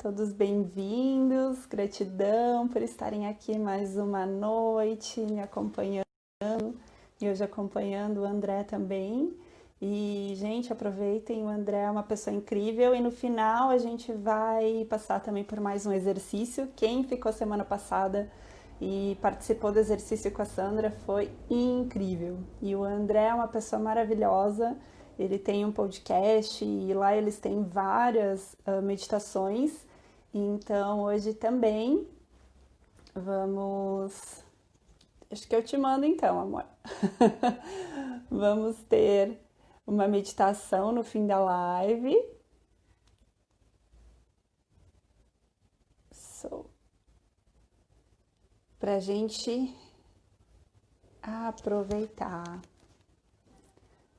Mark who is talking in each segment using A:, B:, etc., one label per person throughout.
A: Todos bem-vindos, gratidão por estarem aqui mais uma noite me acompanhando e hoje acompanhando o André também. E, gente, aproveitem, o André é uma pessoa incrível e no final a gente vai passar também por mais um exercício. Quem ficou semana passada e participou do exercício com a Sandra foi incrível. E o André é uma pessoa maravilhosa. Ele tem um podcast e lá eles têm várias meditações. Então hoje também vamos. Acho que eu te mando então, amor. Vamos ter uma meditação no fim da live. So, pra gente aproveitar.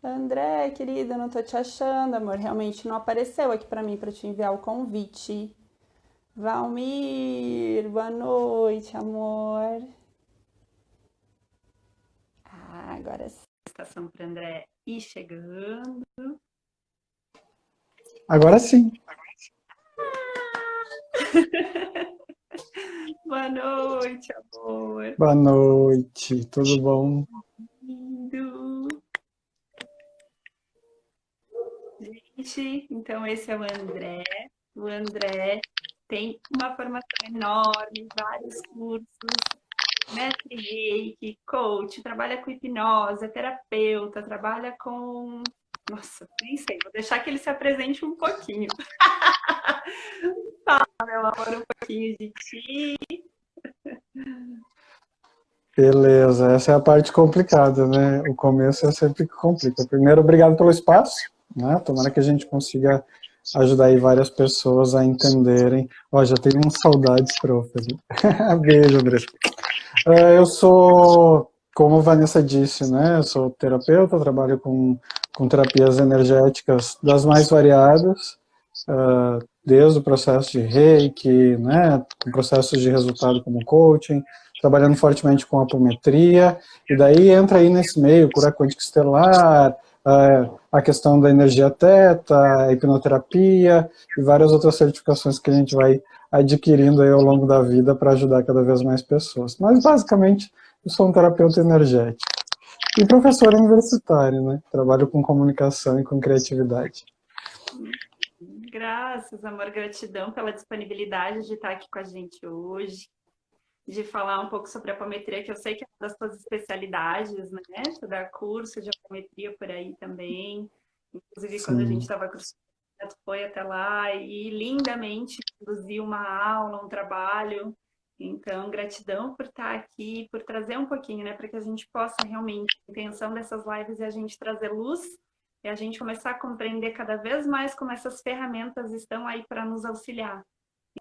A: André, querida, não tô te achando, amor. Realmente não apareceu aqui pra mim pra te enviar o convite. Valmir, boa noite, amor. Agora sim. Estação para André ir chegando.
B: Agora sim.
A: Boa noite, amor.
B: Boa noite, tudo bom?
A: Lindo. Gente, então esse é o André. O André tem uma formação enorme, vários cursos, mestre Reiki, coach, trabalha com hipnose, é terapeuta, trabalha com... Nossa, nem sei, vou deixar que ele se apresente um pouquinho. Fala, meu amor, um pouquinho de ti.
B: Beleza, essa é a parte complicada, né? O começo é sempre que complica. Primeiro, obrigado pelo espaço, né? Tomara que a gente consiga ajudar aí várias pessoas a entenderem. Ó, já tenho uns saudades, prof. Beijo, André. Eu sou, como a Vanessa disse, né? Eu sou terapeuta, trabalho com terapias energéticas das mais variadas, desde o processo de Reiki, né, com processos de resultado como coaching, trabalhando fortemente com apometria, e daí entra aí nesse meio, cura quântica estelar, a questão da energia teta, a hipnoterapia, e várias outras certificações que a gente vai adquirindo aí ao longo da vida para ajudar cada vez mais pessoas. Mas, basicamente, eu sou um terapeuta energético. E professor universitário, né, trabalho com comunicação e com criatividade.
A: Graças, amor, gratidão pela disponibilidade de estar aqui com a gente hoje, de falar um pouco sobre a apometria, que eu sei que é uma das suas especialidades, né? Tu dá curso de apometria por aí também. Inclusive, quando a gente
B: Sim.
A: estava cursando, tu foi até lá e lindamente conduziu uma aula, um trabalho. Então, gratidão por estar aqui, por trazer um pouquinho, né? Para que a gente possa realmente, a intenção dessas lives é a gente trazer luz e a gente começar a compreender cada vez mais como essas ferramentas estão aí para nos auxiliar.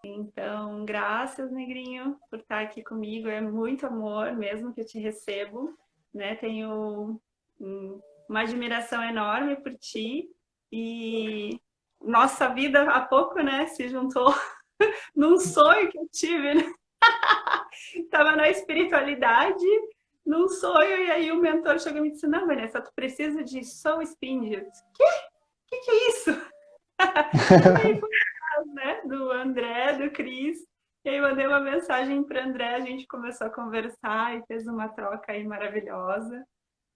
A: Então, graças, negrinho, por estar aqui comigo. É muito amor mesmo que eu te recebo, né? Tenho uma admiração enorme por ti e nossa vida há pouco, né, se juntou num sonho que eu tive, né? Tava na espiritualidade, num sonho, e aí o mentor chegou e me disse: Não, Vanessa, tu precisa de soul spin. Eu disse: que é isso? E aí foi, né, do André, do Cris. E aí mandei uma mensagem para André, a gente começou a conversar e fez uma troca aí maravilhosa.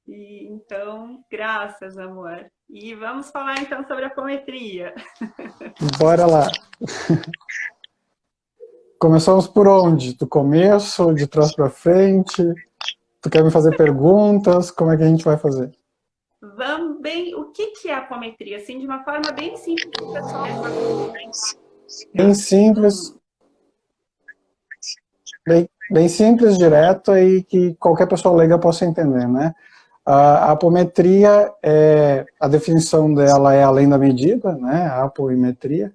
A: E então, graças, amor. E vamos falar então sobre a apometria.
B: Bora lá. Começamos por onde? Do começo, de trás para frente? Tu quer me fazer perguntas? Como é que a gente vai fazer?
A: Vamos bem, o que é a apometria? Assim, de uma forma bem simples, pessoal.
B: Bem simples, bem simples, direto e que qualquer pessoa leiga possa entender, né? A apometria, a definição dela é além da medida, né? A apometria,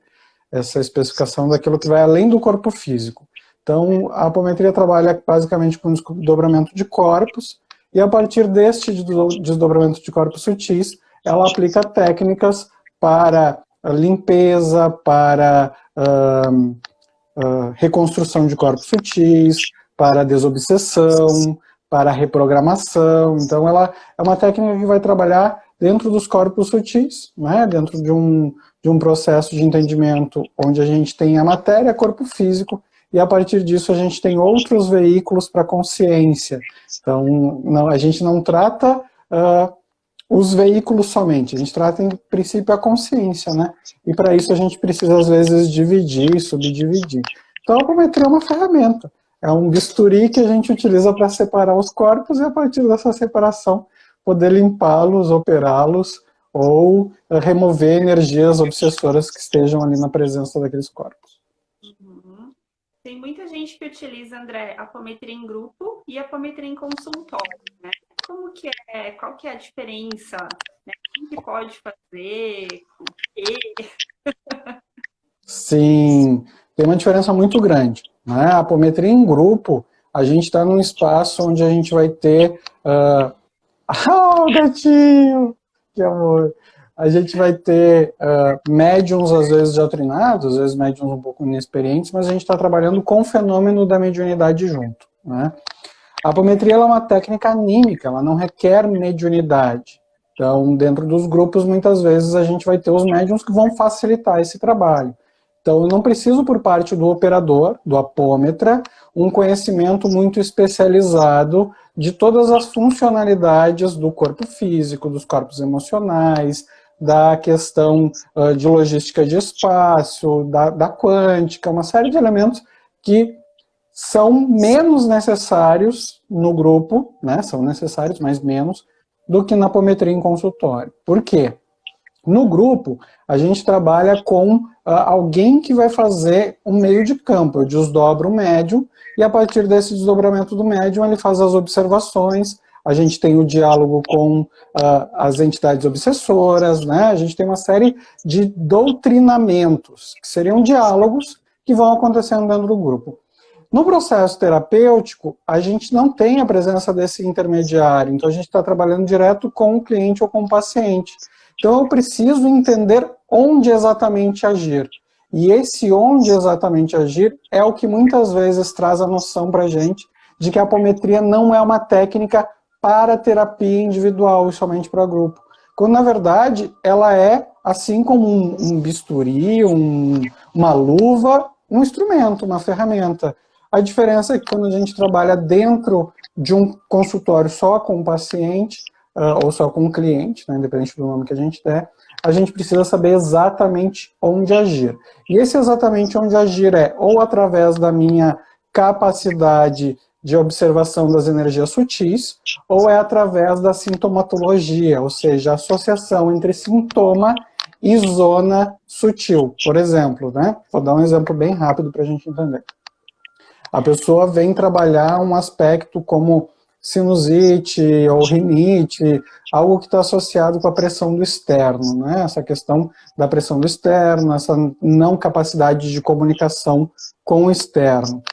B: essa especificação daquilo que vai além do corpo físico. Então, a apometria trabalha basicamente com desdobramento de corpos, e a partir deste desdobramento de corpos sutis, ela aplica técnicas para limpeza, para reconstrução de corpos sutis, para desobsessão, para reprogramação. Então, ela é uma técnica que vai trabalhar dentro dos corpos sutis, né, dentro de um processo de entendimento onde a gente tem a matéria, corpo físico, e a partir disso a gente tem outros veículos para a consciência. Então, a gente não trata os veículos somente, a gente trata em princípio a consciência, né? E para isso a gente precisa às vezes dividir, subdividir. Então a apometria é uma ferramenta, é um bisturi que a gente utiliza para separar os corpos e a partir dessa separação poder limpá-los, operá-los ou remover energias obsessoras que estejam ali na presença daqueles corpos.
A: Uhum. Tem muita gente que utiliza, André, apometria em grupo e apometria em consultório, né? Como que é? Qual que é a diferença? Né? Quem que pode fazer? O quê?
B: Sim, tem uma diferença muito grande, né? A apometria em grupo, a gente está num espaço onde a gente vai ter... Oh, gatinho! Que amor! A gente vai ter médiums, às vezes, já treinados, às vezes médiums um pouco inexperientes, mas a gente está trabalhando com o fenômeno da mediunidade junto, né? A apometria ela é uma técnica anímica, ela não requer mediunidade. Então, dentro dos grupos, muitas vezes a gente vai ter os médiums que vão facilitar esse trabalho. Então, eu não preciso, por parte do operador, do apômetra, um conhecimento muito especializado de todas as funcionalidades do corpo físico, dos corpos emocionais, da questão de logística de espaço, da quântica, uma série de elementos que são menos necessários no grupo, né? São necessários, mas menos, do que na apometria em consultório. Por quê? No grupo, a gente trabalha com alguém que vai fazer um meio de campo. Eu desdobro o médium, e a partir desse desdobramento do médium, ele faz as observações, a gente tem o diálogo com as entidades obsessoras, né? A gente tem uma série de doutrinamentos, que seriam diálogos que vão acontecendo dentro do grupo. No processo terapêutico, a gente não tem a presença desse intermediário, então a gente está trabalhando direto com o cliente ou com o paciente. Então eu preciso entender onde exatamente agir. E esse onde exatamente agir é o que muitas vezes traz a noção para a gente de que a apometria não é uma técnica para terapia individual e somente para grupo. Quando na verdade ela é, assim como um bisturi, uma luva, um instrumento, uma ferramenta. A diferença é que quando a gente trabalha dentro de um consultório só com o paciente, ou só com o cliente, né, independente do nome que a gente der, a gente precisa saber exatamente onde agir. E esse exatamente onde agir é ou através da minha capacidade de observação das energias sutis, ou é através da sintomatologia, ou seja, a associação entre sintoma e zona sutil. Por exemplo, né? Vou dar um exemplo bem rápido para a gente entender. A pessoa vem trabalhar um aspecto como sinusite ou rinite, algo que está associado com a pressão do externo, né? Essa questão da pressão do externo, essa não capacidade de comunicação com o externo.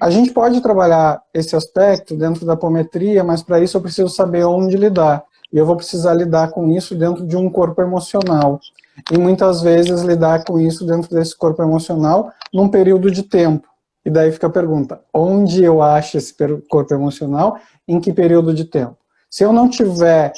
B: A gente pode trabalhar esse aspecto dentro da apometria, mas para isso eu preciso saber onde lidar. E eu vou precisar lidar com isso dentro de um corpo emocional. E muitas vezes lidar com isso dentro desse corpo emocional num período de tempo. E daí fica a pergunta, onde eu acho esse corpo emocional, em que período de tempo? Se eu não tiver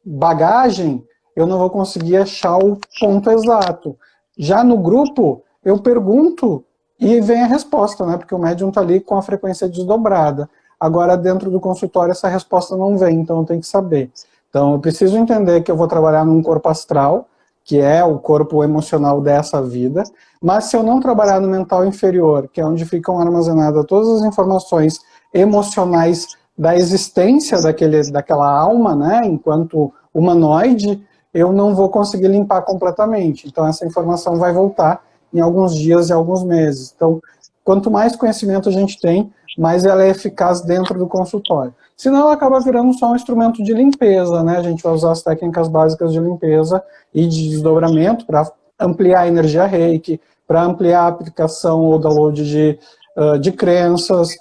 B: bagagem, eu não vou conseguir achar o ponto exato. Já no grupo, eu pergunto e vem a resposta, né? Porque o médium está ali com a frequência desdobrada. Agora, dentro do consultório, essa resposta não vem, então eu tenho que saber. Então, eu preciso entender que eu vou trabalhar num corpo astral, que é o corpo emocional dessa vida, mas se eu não trabalhar no mental inferior, que é onde ficam armazenadas todas as informações emocionais da existência daquela alma, né, enquanto humanoide, eu não vou conseguir limpar completamente. Então essa informação vai voltar em alguns dias e alguns meses. Então, quanto mais conhecimento a gente tem, mais ela é eficaz dentro do consultório. Senão ela acaba virando só um instrumento de limpeza, né? A gente vai usar as técnicas básicas de limpeza e de desdobramento para ampliar a energia reiki, para ampliar a aplicação ou download de crenças,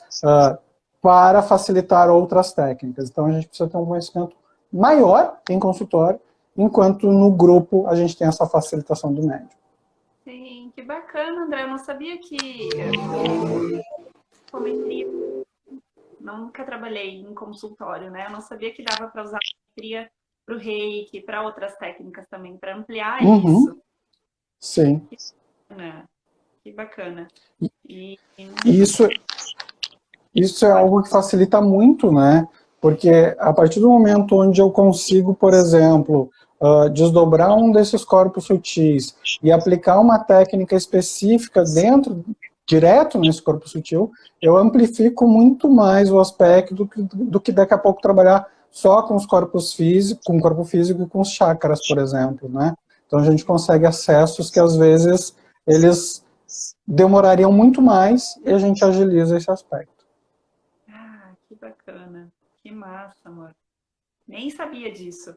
B: para facilitar outras técnicas. Então a gente precisa ter um conhecimento maior em consultório, enquanto no grupo a gente tem essa facilitação do médium.
A: Sim, que bacana, André. Eu não sabia que apometria. Nunca trabalhei em consultório, né? Eu não sabia que dava para usar apometria o reiki, para outras técnicas também, para ampliar
B: Uhum,
A: isso.
B: sim.
A: Né? Que bacana. E
B: E isso é algo que facilita muito, né? Porque a partir do momento onde eu consigo, por exemplo, desdobrar um desses corpos sutis e aplicar uma técnica específica direto nesse corpo sutil, eu amplifico muito mais o aspecto do que daqui a pouco trabalhar só com os corpos físicos, com o corpo físico e com os chakras, por exemplo, né? Então a gente consegue acessos que às vezes eles demorariam muito mais e a gente agiliza esse aspecto.
A: que bacana. Que massa, amor. Nem sabia disso.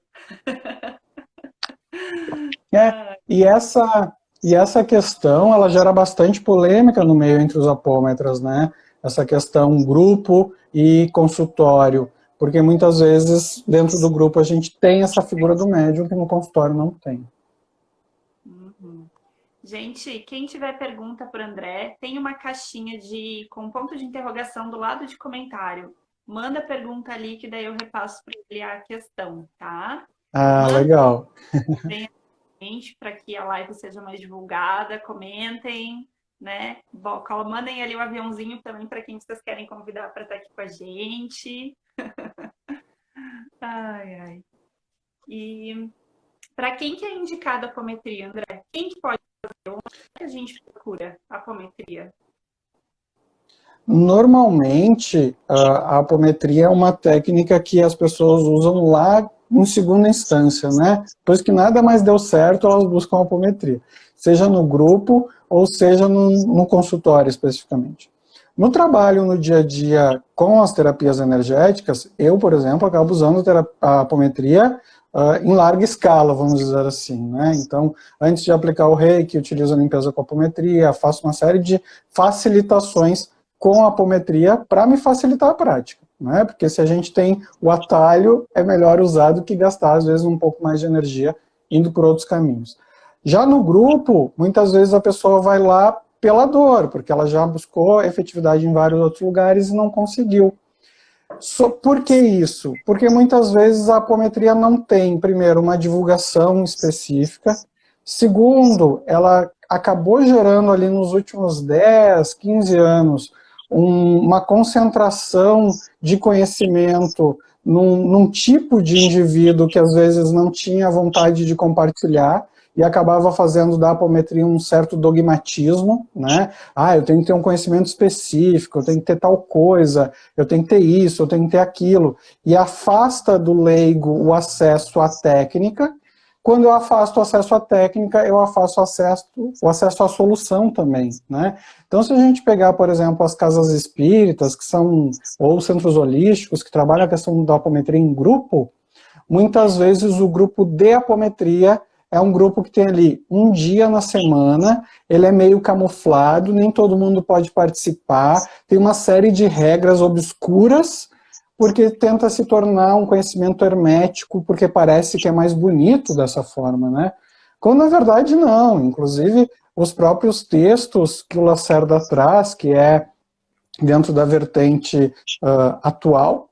B: É, e essa questão, ela gera bastante polêmica no meio entre os apômetras, né? Essa questão grupo e consultório, porque muitas vezes dentro do grupo a gente tem essa figura do médium que no consultório não tem.
A: Uhum. Gente, quem tiver pergunta para o André, tem uma caixinha com ponto de interrogação do lado de comentário. Manda a pergunta ali que daí eu repasso para ele a questão, tá?
B: Ah,
A: Manda
B: legal.
A: para que a live seja mais divulgada, comentem, né? Mandem ali o aviãozinho também para quem vocês querem convidar para estar aqui com a gente. Ai, ai. E para quem que é indicada a apometria, André? Quem que pode fazer? Onde que a gente procura a apometria?
B: Normalmente, a apometria é uma técnica que as pessoas usam lá em segunda instância, né? Depois que nada mais deu certo, elas buscam a apometria, seja no grupo ou seja no consultório especificamente. No trabalho, no dia a dia, com as terapias energéticas, eu, por exemplo, acabo usando a apometria em larga escala, vamos dizer assim, né? Então, antes de aplicar o reiki, utilizo a limpeza com apometria, faço uma série de facilitações com a apometria para me facilitar a prática, né? Porque se a gente tem o atalho, é melhor usar do que gastar, às vezes, um pouco mais de energia indo por outros caminhos. Já no grupo, muitas vezes a pessoa vai lá pela dor, porque ela já buscou efetividade em vários outros lugares e não conseguiu. Por que isso? Porque muitas vezes a apometria não tem, primeiro, uma divulgação específica, segundo, ela acabou gerando ali nos últimos 10, 15 anos uma concentração de conhecimento num tipo de indivíduo que às vezes não tinha vontade de compartilhar e acabava fazendo da apometria um certo dogmatismo, né? Ah, eu tenho que ter um conhecimento específico, eu tenho que ter tal coisa, eu tenho que ter isso, eu tenho que ter aquilo, e afasta do leigo o acesso à técnica. Quando eu afasto o acesso à técnica, eu afasto o acesso à solução também, né? Então, se a gente pegar, por exemplo, as casas espíritas, que são, ou centros holísticos, que trabalham a questão da apometria em grupo, muitas vezes o grupo de apometria é um grupo que tem ali um dia na semana, ele é meio camuflado, nem todo mundo pode participar, tem uma série de regras obscuras, porque tenta se tornar um conhecimento hermético, porque parece que é mais bonito dessa forma, né? Quando na verdade não, inclusive os próprios textos que o Lacerda traz, que é dentro da vertente atual,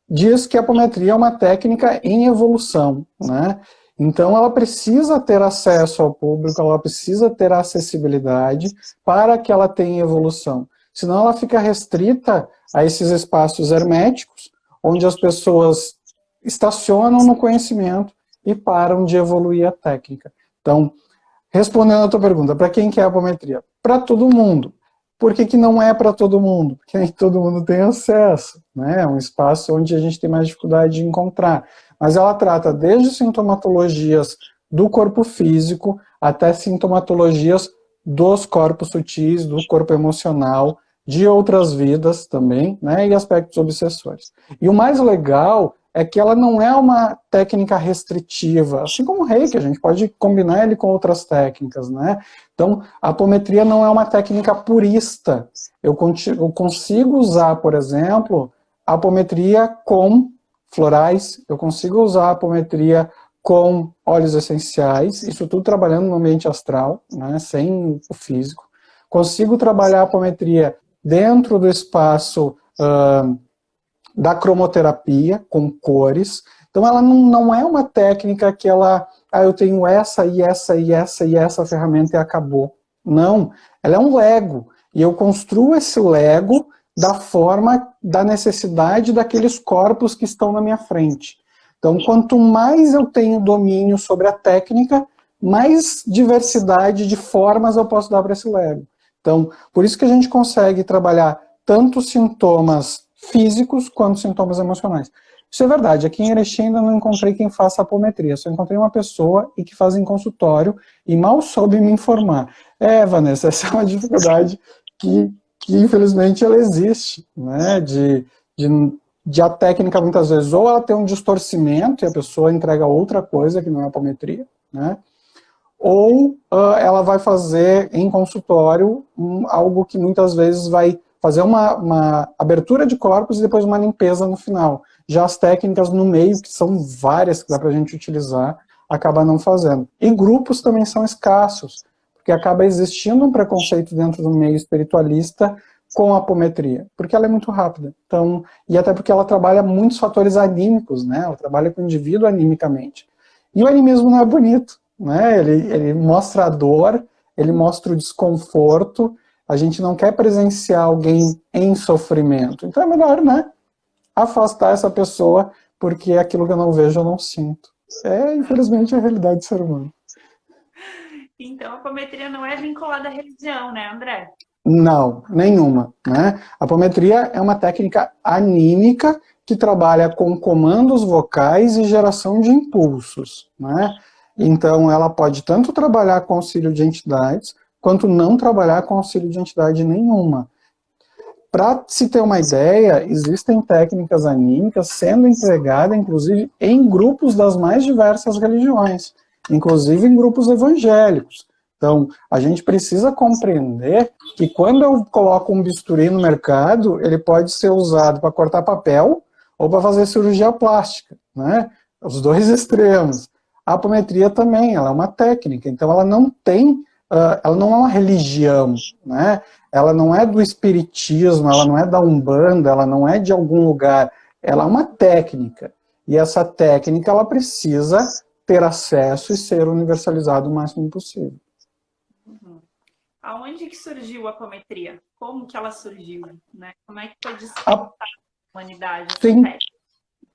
B: diz que a apometria é uma técnica em evolução, né? Então ela precisa ter acesso ao público, ela precisa ter acessibilidade para que ela tenha evolução. Senão ela fica restrita a esses espaços herméticos, onde as pessoas estacionam no conhecimento e param de evoluir a técnica. Então, respondendo a tua pergunta, para quem que é a apometria? Para todo mundo. Por que não é para todo mundo? Porque nem todo mundo tem acesso, né? É um espaço onde a gente tem mais dificuldade de encontrar. Mas ela trata desde sintomatologias do corpo físico até sintomatologias dos corpos sutis, do corpo emocional, de outras vidas também, né? E aspectos obsessores. E o mais legal é que ela não é uma técnica restritiva, assim como o reiki, a gente pode combinar ele com outras técnicas, né? Então, a apometria não é uma técnica purista. Eu consigo usar, por exemplo, a apometria com florais, eu consigo usar a apometria com óleos essenciais, isso tudo trabalhando no ambiente astral, né, sem o físico. Consigo trabalhar a apometria dentro do espaço da cromoterapia, com cores. Então ela não é uma técnica que ela, eu tenho essa e essa e essa e essa ferramenta e acabou. Não, ela é um Lego, e eu construo esse Lego da forma, da necessidade daqueles corpos que estão na minha frente. Então, quanto mais eu tenho domínio sobre a técnica, mais diversidade de formas eu posso dar para esse Lego. Então, por isso que a gente consegue trabalhar tanto sintomas físicos quanto sintomas emocionais. Isso é verdade, aqui em Erechim ainda não encontrei quem faça apometria, só encontrei uma pessoa e que faz em consultório e mal soube me informar. Vanessa, essa é uma dificuldade que infelizmente ela existe, né, de a técnica muitas vezes, ou ela tem um distorcimento e a pessoa entrega outra coisa que não é apometria, né, ou ela vai fazer em consultório algo que muitas vezes vai fazer uma abertura de corpos e depois uma limpeza no final. Já as técnicas no meio, que são várias que dá para a gente utilizar, acaba não fazendo. E grupos também são escassos, porque acaba existindo um preconceito dentro do meio espiritualista com a apometria, porque ela é muito rápida. Então, e até porque ela trabalha muitos fatores anímicos, né? Ela trabalha com o indivíduo animicamente. E o animismo não é bonito, né? Ele mostra a dor, ele mostra o desconforto, a gente não quer presenciar alguém em sofrimento. Então é melhor, né, afastar essa pessoa, porque aquilo que eu não vejo, eu não sinto. Infelizmente, a realidade do ser humano.
A: Então, a apometria não é vinculada à religião, né, André?
B: Não, nenhuma, né? A apometria é uma técnica anímica que trabalha com comandos vocais e geração de impulsos, né? Então, ela pode tanto trabalhar com auxílio de entidades, quanto não trabalhar com auxílio de entidade nenhuma. Para se ter uma ideia, existem técnicas anímicas sendo empregadas, inclusive, em grupos das mais diversas religiões, inclusive em grupos evangélicos. Então, a gente precisa compreender que quando eu coloco um bisturi no mercado, ele pode ser usado para cortar papel ou para fazer cirurgia plástica, né? Os dois extremos. A apometria também, ela é uma técnica, então ela não tem, ela não é uma religião, né? Ela não é do espiritismo, ela não é da Umbanda, ela não é de algum lugar, ela é uma técnica. E essa técnica, ela precisa ter acesso e ser universalizada o máximo possível.
A: Uhum. Aonde que surgiu a apometria? Como que ela surgiu? Né? Como é que foi despertada a humanidade?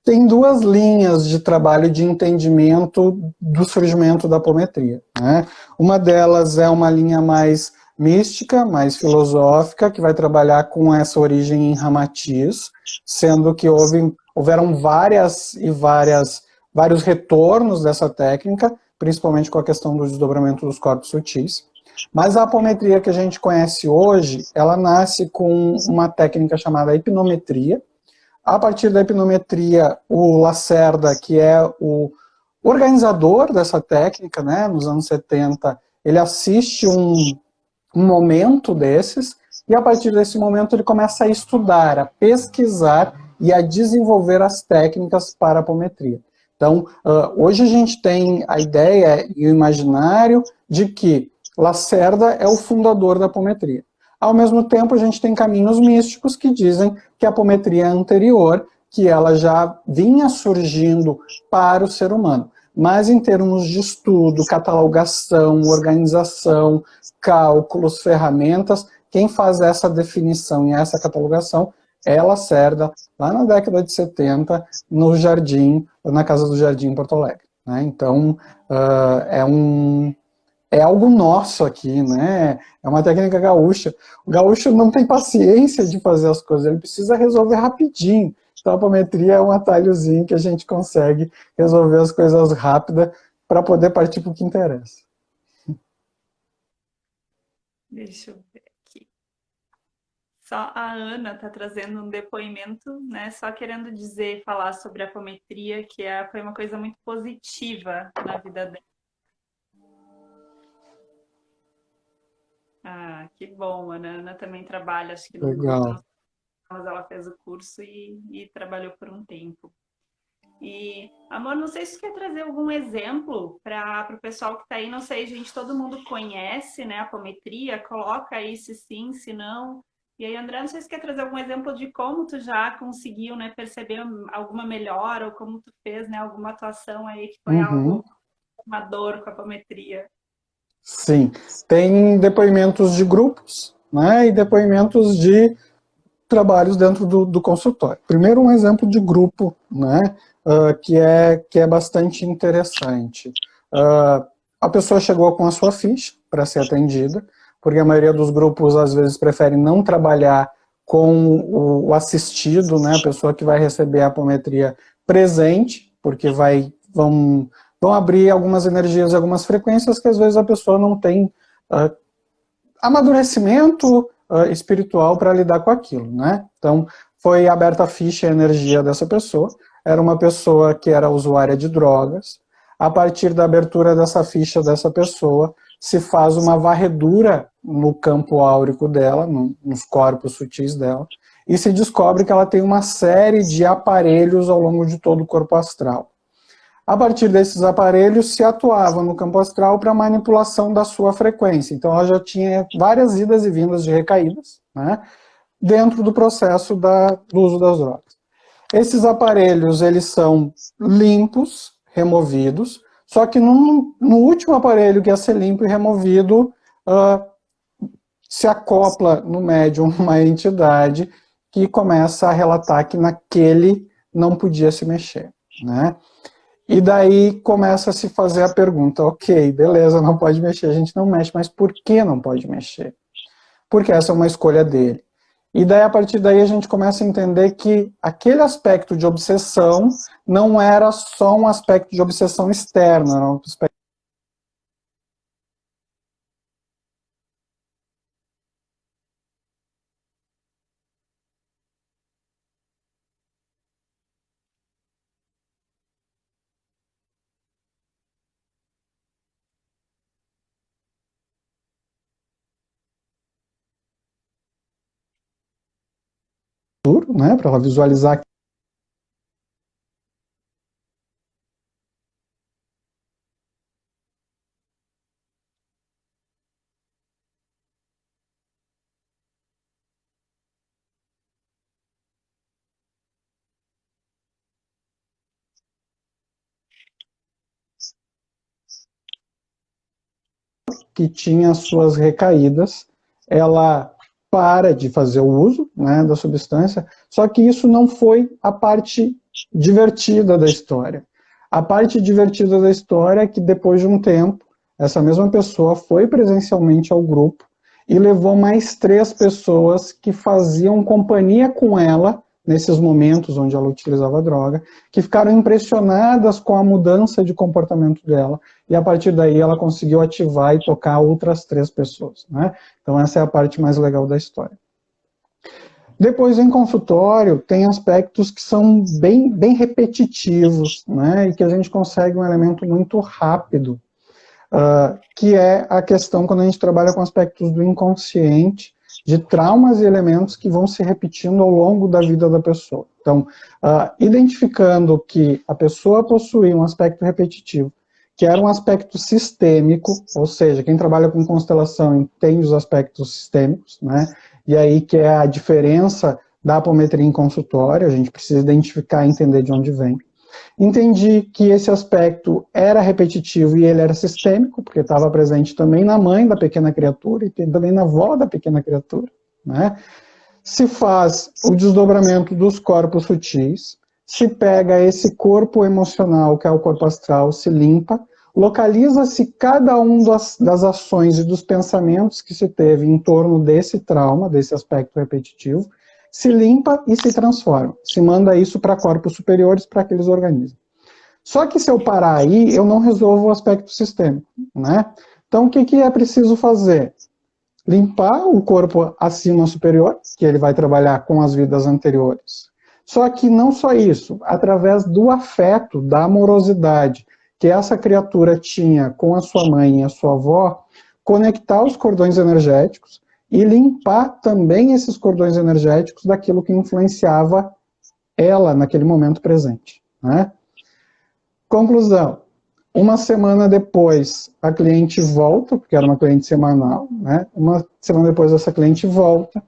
B: Tem duas linhas de trabalho de entendimento do surgimento da apometria, né? Uma delas é uma linha mais mística, mais filosófica, que vai trabalhar com essa origem em Ramatiz, sendo que houveram vários retornos dessa técnica, principalmente com a questão do desdobramento dos corpos sutis. Mas a apometria que a gente conhece hoje, ela nasce com uma técnica chamada hipnometria. A partir da hipnometria, o Lacerda, que é o organizador dessa técnica, né, nos anos 70, ele assiste um momento desses, e a partir desse momento ele começa a estudar, a pesquisar e a desenvolver as técnicas para a apometria. Então, hoje a gente tem a ideia e o imaginário de que Lacerda é o fundador da apometria. Ao mesmo tempo, a gente tem caminhos místicos que dizem que a apometria é anterior, que ela já vinha surgindo para o ser humano. Mas em termos de estudo, catalogação, organização, cálculos, ferramentas, quem faz essa definição e essa catalogação é Lacerda, lá na década de 70, no Jardim, na Casa do Jardim, em Porto Alegre. Né? Então, é algo nosso aqui, né? É uma técnica gaúcha. O gaúcho não tem paciência de fazer as coisas, ele precisa resolver rapidinho. Então a apometria é um atalhozinho que a gente consegue resolver as coisas rápidas para poder partir para o que interessa.
A: Deixa eu ver aqui. Só a Ana está trazendo um depoimento, né? Só querendo dizer, falar sobre a apometria, que foi uma coisa muito positiva na vida dela. Ah, que bom, a Ana também trabalha, acho que no
B: Legal.
A: mas ela fez o curso e trabalhou por um tempo. E, amor, não sei se você quer trazer algum exemplo para o pessoal que está aí, não sei, gente, todo mundo conhece, né, a apometria, coloca aí se sim, se não, E aí, André, não sei se quer trazer algum exemplo de como tu já conseguiu, né, perceber alguma melhora ou como tu fez, né, alguma atuação aí que foi
B: Uhum.
A: algo uma dor com a apometria.
B: Sim, tem depoimentos de grupos, né, e depoimentos de trabalhos dentro do consultório. Primeiro, um exemplo de grupo, né, que é bastante interessante. A pessoa chegou com a sua ficha para ser atendida, porque a maioria dos grupos, às vezes, prefere não trabalhar com o assistido, né, a pessoa que vai receber a apometria presente, porque vão abrir algumas energias e algumas frequências que, às vezes, a pessoa não tem amadurecimento espiritual para lidar com aquilo, né? Então, foi aberta a ficha e a energia dessa pessoa, era uma pessoa que era usuária de drogas. A partir da abertura dessa ficha dessa pessoa, se faz uma varredura no campo áurico dela, nos corpos sutis dela, e se descobre que ela tem uma série de aparelhos ao longo de todo o corpo astral. A partir desses aparelhos, se atuava no campo astral para manipulação da sua frequência. Então, ela já tinha várias idas e vindas de recaídas, né, dentro do processo do uso das drogas. Esses aparelhos, eles são limpos, removidos, só que no último aparelho que ia ser limpo e removido, se acopla no médium uma entidade que começa a relatar que naquele não podia se mexer, né? E daí começa a se fazer a pergunta, ok, beleza, não pode mexer, a gente não mexe, mas por que não pode mexer? Porque essa é uma escolha dele. E daí, a partir daí, a gente começa a entender que aquele aspecto de obsessão não era só um aspecto de obsessão externa, era um aspecto duro, né, para ela visualizar que tinha suas recaídas, ela para de fazer o uso, né, da substância, só que isso não foi a parte divertida da história. A parte divertida da história é que depois de um tempo, essa mesma pessoa foi presencialmente ao grupo e levou mais 3 pessoas que faziam companhia com ela nesses momentos onde ela utilizava droga, que ficaram impressionadas com a mudança de comportamento dela, e a partir daí ela conseguiu ativar e tocar outras 3 pessoas, né? Então essa é a parte mais legal da história. Depois, em consultório, tem aspectos que são bem repetitivos, né, e que a gente consegue um elemento muito rápido, que é a questão quando a gente trabalha com aspectos do inconsciente, de traumas e elementos que vão se repetindo ao longo da vida da pessoa. Então, identificando que a pessoa possuía um aspecto repetitivo, que era um aspecto sistêmico, ou seja, quem trabalha com constelação entende os aspectos sistêmicos, né? E aí que é a diferença da apometria em consultório, a gente precisa identificar e entender de onde vem. Entendi que esse aspecto era repetitivo e ele era sistêmico, porque estava presente também na mãe da pequena criatura e também na avó da pequena criatura, né? Se faz o desdobramento dos corpos sutis, se pega esse corpo emocional, que é o corpo astral, se limpa, localiza-se cada um das ações e dos pensamentos que se teve em torno desse trauma, desse aspecto repetitivo, se limpa e se transforma. Se manda isso para corpos superiores para que eles organizem. Só que se eu parar aí, eu não resolvo o aspecto sistêmico, né? Então, o que é preciso fazer? Limpar o corpo acima superior, que ele vai trabalhar com as vidas anteriores. Só que não só isso, através do afeto, da amorosidade que essa criatura tinha com a sua mãe e a sua avó, conectar os cordões energéticos e limpar também esses cordões energéticos daquilo que influenciava ela naquele momento presente, né? Conclusão. Uma semana depois, a cliente volta, porque era uma cliente semanal, né? Uma semana depois, essa cliente volta,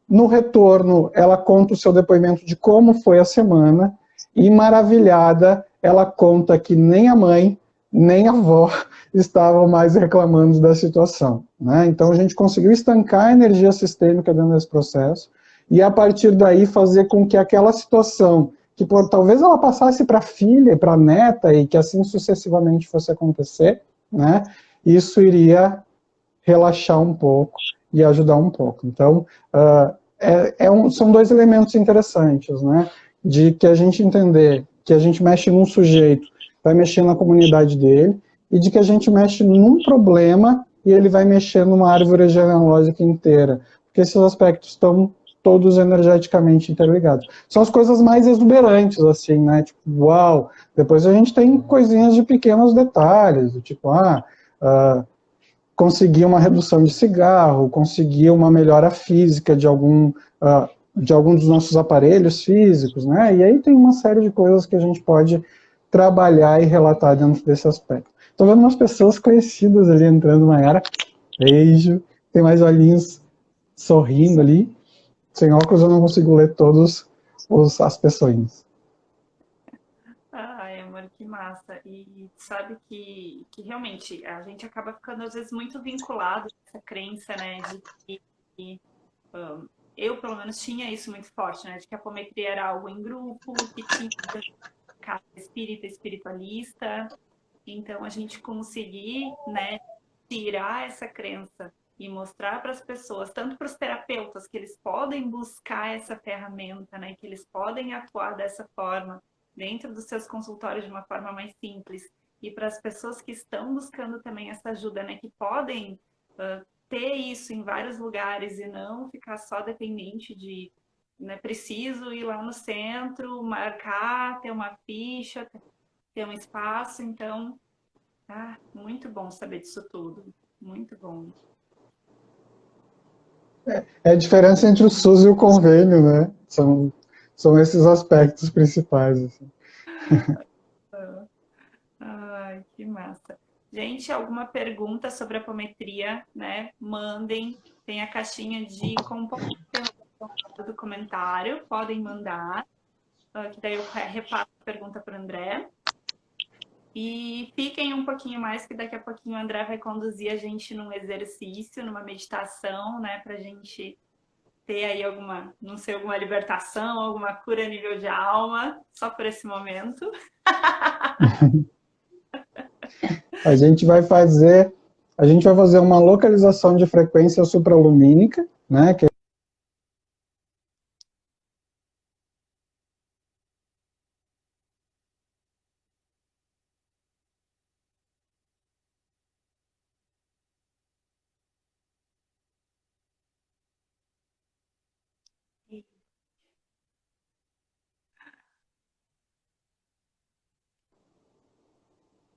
B: No retorno, ela conta o seu depoimento de como foi a semana, e maravilhada, ela conta que nem a mãe, nem a avó estavam mais reclamando da situação, né? Então, a gente conseguiu estancar a energia sistêmica dentro desse processo, e a partir daí fazer com que aquela situação, que talvez ela passasse para a filha, para a neta, e que assim sucessivamente fosse acontecer, né? Isso iria relaxar um pouco e ajudar um pouco. Então, são dois elementos interessantes, né? De que a gente entender que a gente mexe num sujeito, vai mexer na comunidade dele, e de que a gente mexe num problema e ele vai mexer numa árvore genealógica inteira. Porque esses aspectos estão todos energeticamente interligados. São as coisas mais exuberantes, assim, né? Tipo, uau! Depois a gente tem coisinhas de pequenos detalhes, do tipo, conseguir uma redução de cigarro, conseguir uma melhora física de algum dos nossos aparelhos físicos, né? E aí tem uma série de coisas que a gente pode trabalhar e relatar dentro desse aspecto. Estou vendo umas pessoas conhecidas ali entrando, Mayara. Beijo. Tem mais olhinhos sorrindo ali. Sem óculos eu não consigo ler todos as pessoinhas.
A: Ai, amor, que massa. E sabe que realmente a gente acaba ficando às vezes muito vinculado a essa crença, né, de que eu pelo menos tinha isso muito forte, né, de que a apometria era algo em grupo, que tinha casa espírita, espiritualista. Então a gente conseguir, né, tirar essa crença e mostrar para as pessoas, tanto para os terapeutas, que eles podem buscar essa ferramenta, né, que eles podem atuar dessa forma dentro dos seus consultórios de uma forma mais simples, e para as pessoas que estão buscando também essa ajuda, né, que podem ter isso em vários lugares e não ficar só dependente de, né, preciso ir lá no centro, marcar, ter uma ficha, ter um espaço. Então, muito bom saber disso tudo. Muito bom.
B: É a diferença entre o SUS e o convênio, né? São esses aspectos principais. Assim.
A: Ai, que massa. Gente, alguma pergunta sobre apometria, né? Mandem. Tem a caixinha de do comentário. Podem mandar. Que daí eu repasso a pergunta para o André. E fiquem um pouquinho mais, que daqui a pouquinho o André vai conduzir a gente num exercício, numa meditação, né? Para a gente ter aí alguma, não sei, alguma libertação, alguma cura a nível de alma, só por esse momento.
B: A gente vai fazer uma localização de frequência supralumínica, né? Que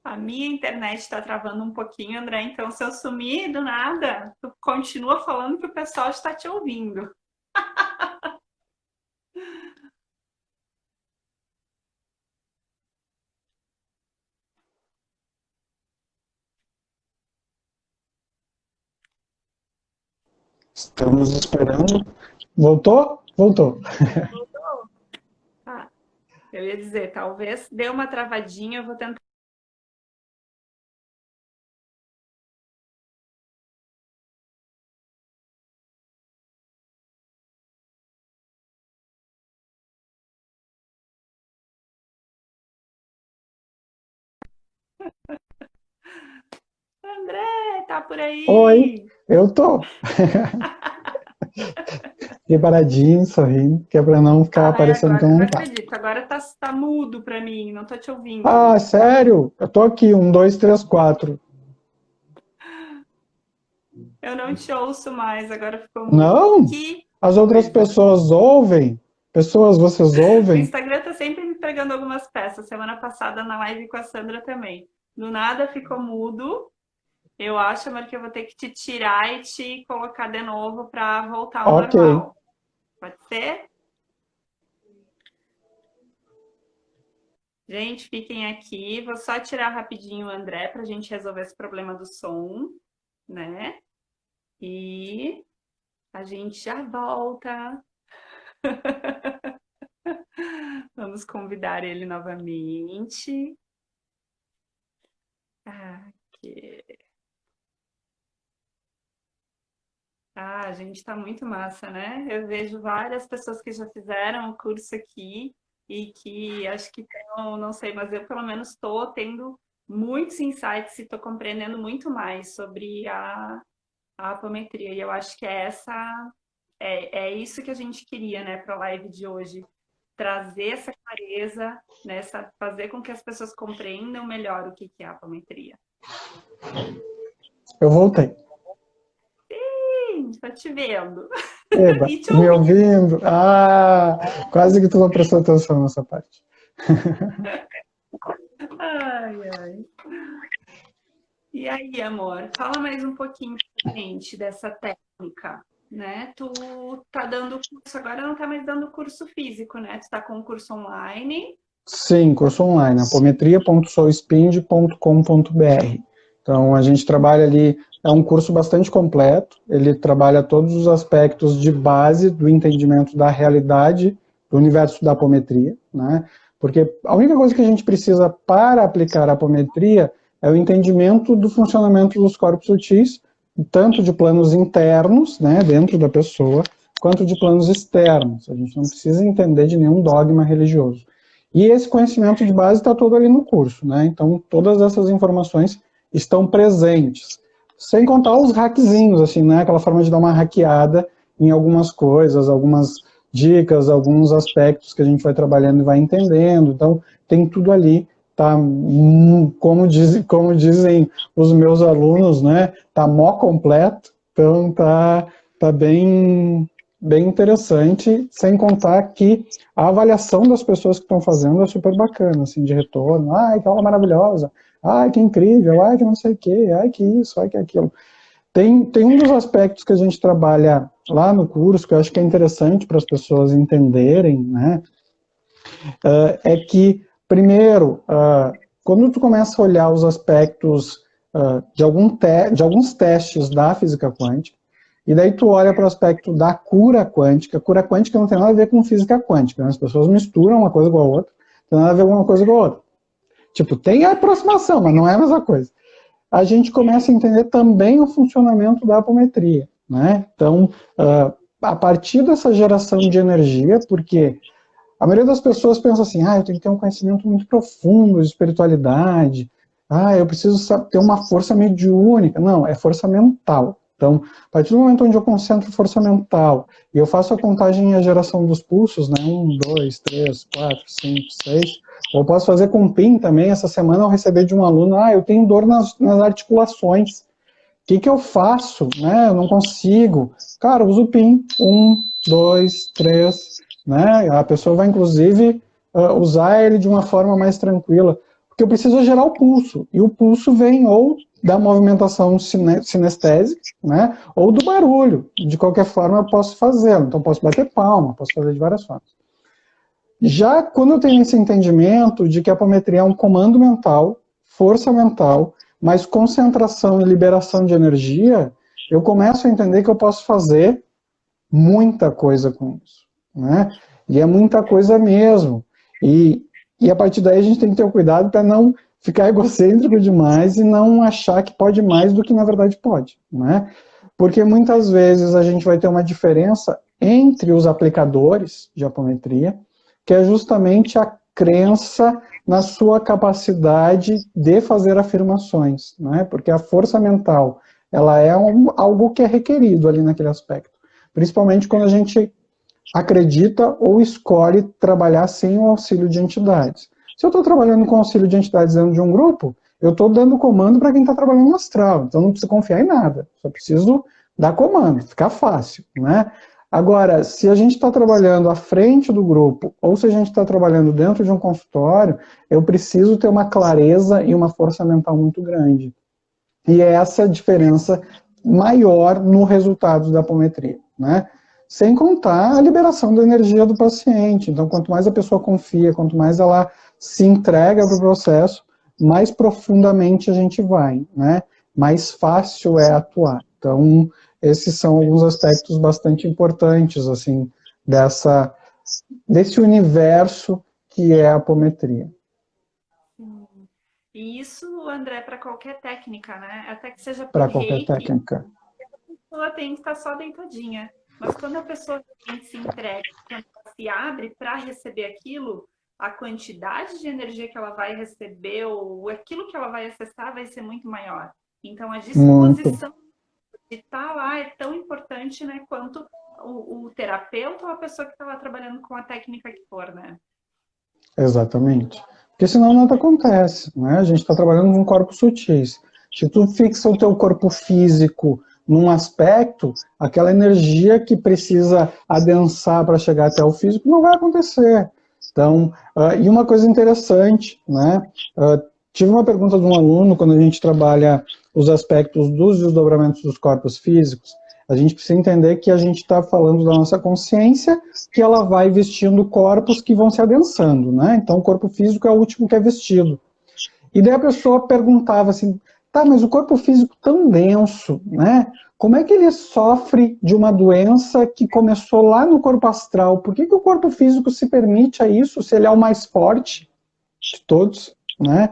A: A minha internet está travando um pouquinho, André, então se eu sumir do nada, tu continua falando que o pessoal está te ouvindo.
B: estamos esperando. Voltou? Voltou.
A: Ah, eu ia dizer, talvez dê uma travadinha, eu vou tentar. André, tá por
B: Oi,
A: aí?
B: eu tô. Fiquei paradinho, sorrindo, que é para não ficar
A: Ai,
B: aparecendo que
A: agora
B: eu
A: não
B: não tá.
A: acredito. Agora tá mudo para mim, não tô te ouvindo.
B: Ah, sério? Eu tô aqui, 1, 2, 3, 4.
A: Eu não te ouço mais, agora ficou mudo.
B: Não?
A: Que
B: As outras
A: coisa.
B: pessoas ouvem? Pessoas, vocês
A: O
B: ouvem?
A: Instagram tá sempre me pregando algumas peças. Semana passada na live com a Sandra também. Do nada ficou mudo. Eu acho, amor, que eu vou ter que te tirar e te colocar de novo para voltar ao
B: Ok.
A: normal. Pode ser? Gente, fiquem aqui. Vou só tirar rapidinho o André para a gente resolver esse problema do som, né? E A gente já volta. Vamos convidar ele novamente. Aqui. Ah, gente, tá muito massa, né? Eu vejo várias pessoas que já fizeram o curso aqui e que acho que tem, não sei, mas eu pelo menos estou tendo muitos insights e estou compreendendo muito mais sobre a apometria. E eu acho que é isso que a gente queria, né, para a live de hoje. Trazer essa clareza, né, fazer com que as pessoas compreendam melhor o que é a apometria.
B: Eu voltei.
A: Sim, estou te vendo.
B: Eba,
A: E te
B: me
A: ouvindo.
B: ouvindo? Ah, quase que tu não prestou atenção nessa parte.
A: Ai, ai. E aí, amor, fala mais um pouquinho pra gente dessa técnica, né? Tu tá dando curso, agora não tá mais dando curso físico, né? Tu tá com um curso online.
B: Sim, curso online, apometria.soulspind.com.br. Então, a gente trabalha ali, é um curso bastante completo, ele trabalha todos os aspectos de base do entendimento da realidade do universo da apometria, né? Porque a única coisa que a gente precisa para aplicar a apometria é o entendimento do funcionamento dos corpos sutis, tanto de planos internos, né, dentro da pessoa, quanto de planos externos. A gente não precisa entender de nenhum dogma religioso. E esse conhecimento de base está todo ali no curso, né? Então, todas essas informações estão presentes. Sem contar os hackzinhos, assim, né? Aquela forma de dar uma hackeada em algumas coisas, algumas dicas, alguns aspectos que a gente vai trabalhando e vai entendendo. Então, tem tudo ali, tá? Como dizem os meus alunos, né? Tá mó completo. Então, tá bem interessante, sem contar que a avaliação das pessoas que estão fazendo é super bacana, assim, de retorno. Ai, que aula maravilhosa. Ai, que incrível. Ai, que não sei o quê. Ai, que isso. Ai, que aquilo. Tem um dos aspectos que a gente trabalha lá no curso, que eu acho que é interessante para as pessoas entenderem, né? É que, primeiro, quando tu começa a olhar os aspectos de alguns testes da física quântica, e daí tu olha para o aspecto da cura quântica não tem nada a ver com física quântica, né? As pessoas misturam uma coisa com a outra, não tem nada a ver com uma coisa com a outra. Tipo, tem a aproximação, mas não é a mesma coisa. A gente começa a entender também o funcionamento da apometria, né? Então, a partir dessa geração de energia, porque a maioria das pessoas pensa assim, eu tenho que ter um conhecimento muito profundo de espiritualidade, eu preciso ter uma força mediúnica. Não, é força mental. Então, a partir do momento onde eu concentro força mental e eu faço a contagem e a geração dos pulsos, né, 1, 2, 3, 4, 5, 6, ou posso fazer com PIN também. Essa semana eu recebi de um aluno, eu tenho dor nas articulações. O que eu faço? Né? Eu não consigo. Cara, uso o PIN. 1, 2, 3. Né? A pessoa vai, inclusive, usar ele de uma forma mais tranquila. Porque eu preciso gerar o pulso. E o pulso vem ou da movimentação sinestésica, né? Ou do barulho. De qualquer forma, eu posso fazê-lo. Então, posso bater palma, posso fazer de várias formas. Já quando eu tenho esse entendimento de que a apometria é um comando mental, força mental, mas concentração e liberação de energia, eu começo a entender que eu posso fazer muita coisa com isso, né? E é muita coisa mesmo. E a partir daí a gente tem que ter o cuidado para não ficar egocêntrico demais e não achar que pode mais do que na verdade pode, né? Porque muitas vezes a gente vai ter uma diferença entre os aplicadores de apometria, que é justamente a crença na sua capacidade de fazer afirmações, né? Porque a força mental, ela é algo que é requerido ali naquele aspecto, principalmente quando a gente acredita ou escolhe trabalhar sem o auxílio de entidades. Se eu estou trabalhando com auxílio de entidades dentro de um grupo, eu estou dando comando para quem está trabalhando no astral, então não preciso confiar em nada, só preciso dar comando, ficar fácil, né? Agora, se a gente está trabalhando à frente do grupo, ou se a gente está trabalhando dentro de um consultório, eu preciso ter uma clareza e uma força mental muito grande. E é essa a diferença maior no resultado da apometria, né? Sem contar a liberação da energia do paciente. Então, quanto mais a pessoa confia, quanto mais ela se entrega para o processo, mais profundamente a gente vai, né? Mais fácil é atuar. Então, esses são alguns aspectos bastante importantes, assim, desse universo que é a apometria.
A: Sim. E isso, André, para qualquer técnica, né? Até que seja por
B: Para qualquer
A: reiki,
B: técnica.
A: a pessoa tem que estar só deitadinha. Mas quando a pessoa realmente se entrega, quando ela se abre para receber aquilo, a quantidade de energia que ela vai receber ou aquilo que ela vai acessar vai ser muito maior. Então, a
B: Muito,
A: disposição de estar lá é tão importante, né, quanto o terapeuta ou a pessoa que está lá trabalhando com a técnica que for, né?
B: exatamente. Porque senão nada acontece, né? A gente está trabalhando com corpos sutis. Se tu fixa o teu corpo físico num aspecto, aquela energia que precisa adensar para chegar até o físico não vai acontecer. Então, e uma coisa interessante, né? Tive uma pergunta de um aluno, quando a gente trabalha os aspectos dos desdobramentos dos corpos físicos, a gente precisa entender que a gente está falando da nossa consciência, que ela vai vestindo corpos que vão se adensando, né? Então, o corpo físico é o último que é vestido. E daí a pessoa perguntava assim, tá, mas o corpo físico tão denso, né? Como é que ele sofre de uma doença que começou lá no corpo astral? Por que o corpo físico se permite a isso, se ele é o mais forte de todos, né?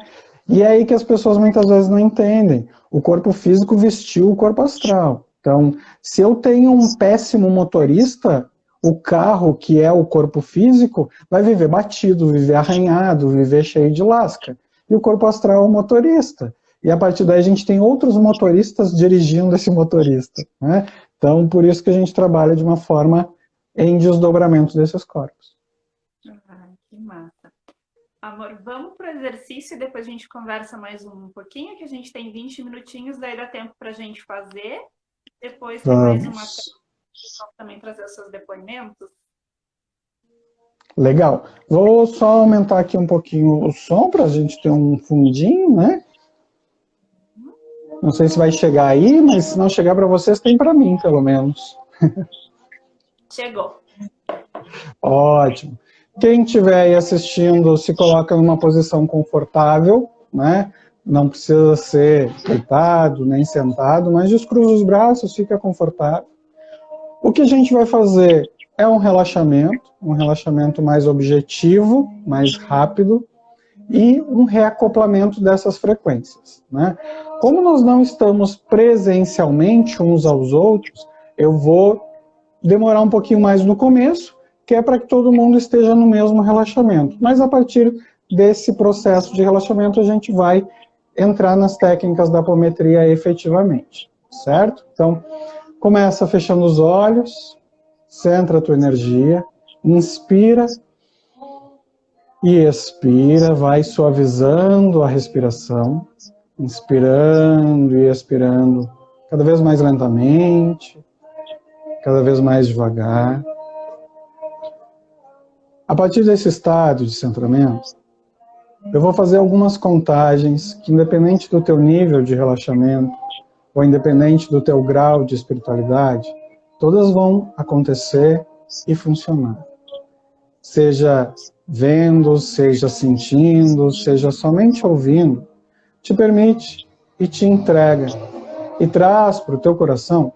B: E é aí que as pessoas muitas vezes não entendem. O corpo físico vestiu o corpo astral. Então, se eu tenho um péssimo motorista, o carro, que é o corpo físico, vai viver batido, viver arranhado, viver cheio de lasca. E o corpo astral é o motorista. E a partir daí a gente tem outros motoristas dirigindo esse motorista, né? Então, por isso que a gente trabalha de uma forma em desdobramento desses corpos.
A: Ah, que massa. Amor, vamos para o exercício e depois a gente conversa mais um pouquinho, que a gente tem 20 minutinhos, daí dá tempo para a gente fazer. Depois tem mais uma também trazer os seus depoimentos.
B: Legal. Vou só aumentar aqui um pouquinho o som para a gente ter um fundinho, né? Não sei se vai chegar aí, mas se não chegar para vocês, tem para mim, pelo menos.
A: Chegou.
B: Ótimo. Quem estiver aí assistindo, se coloca numa posição confortável, né? Não precisa ser deitado, nem sentado, mas descruza os braços, fica confortável. O que a gente vai fazer é um relaxamento mais objetivo, mais rápido, e um reacoplamento dessas frequências, né? Como nós não estamos presencialmente uns aos outros, eu vou demorar um pouquinho mais no começo, que é para que todo mundo esteja no mesmo relaxamento. Mas a partir desse processo de relaxamento, a gente vai entrar nas técnicas da apometria efetivamente, certo? Então, começa fechando os olhos, centra a tua energia, inspira e expira, vai suavizando a respiração, inspirando e expirando cada vez mais lentamente, cada vez mais devagar. A partir desse estado de centramento, eu vou fazer algumas contagens que, independente do teu nível de relaxamento, ou independente do teu grau de espiritualidade, todas vão acontecer e funcionar. Seja vendo, seja sentindo, seja somente ouvindo, te permite e te entrega e traz para o teu coração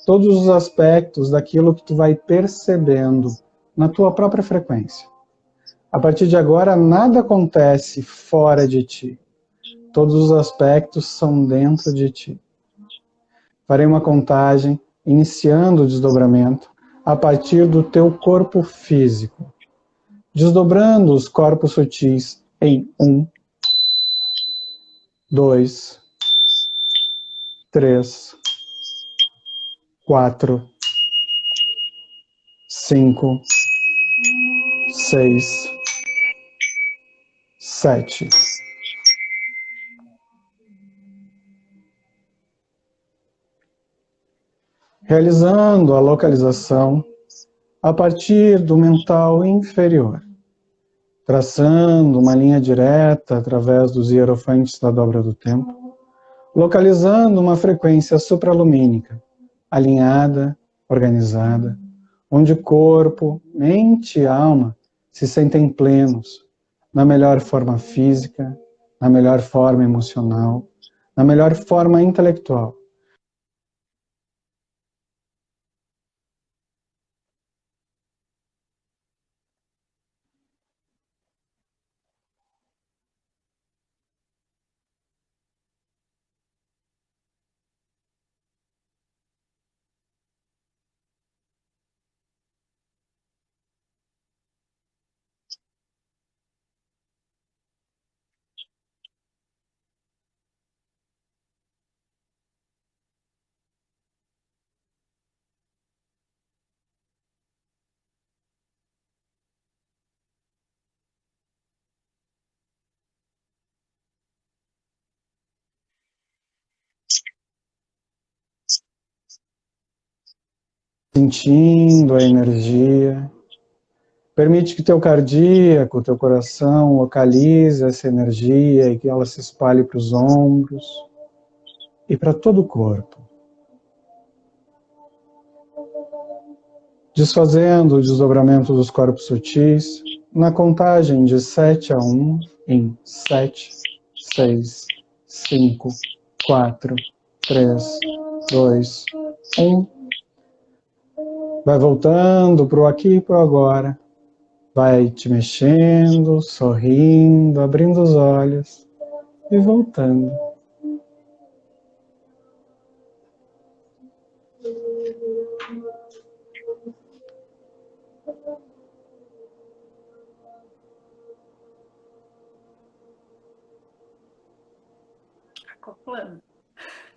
B: todos os aspectos daquilo que tu vai percebendo na tua própria frequência. A partir de agora, nada acontece fora de ti. Todos os aspectos são dentro de ti. Farei uma contagem, iniciando o desdobramento, a partir do teu corpo físico. Desdobrando os corpos sutis em 1, 2, 3, 4, 5, 6, 7. Realizando a localização a partir do mental inferior, traçando uma linha direta através dos hierofantes da dobra do tempo, localizando uma frequência supralumínica, alinhada, organizada, onde corpo, mente e alma se sentem plenos, na melhor forma física, na melhor forma emocional, na melhor forma intelectual. sentindo a energia. Permite que teu cardíaco, teu coração localize essa energia e que ela se espalhe para os ombros e para todo o corpo. Desfazendo o desdobramento dos corpos sutis, na contagem de 7 a 1, em 7, 6, 5, 4, 3, 2, 1. Vai voltando para o aqui e para o agora. Vai te mexendo, sorrindo, abrindo os olhos e voltando.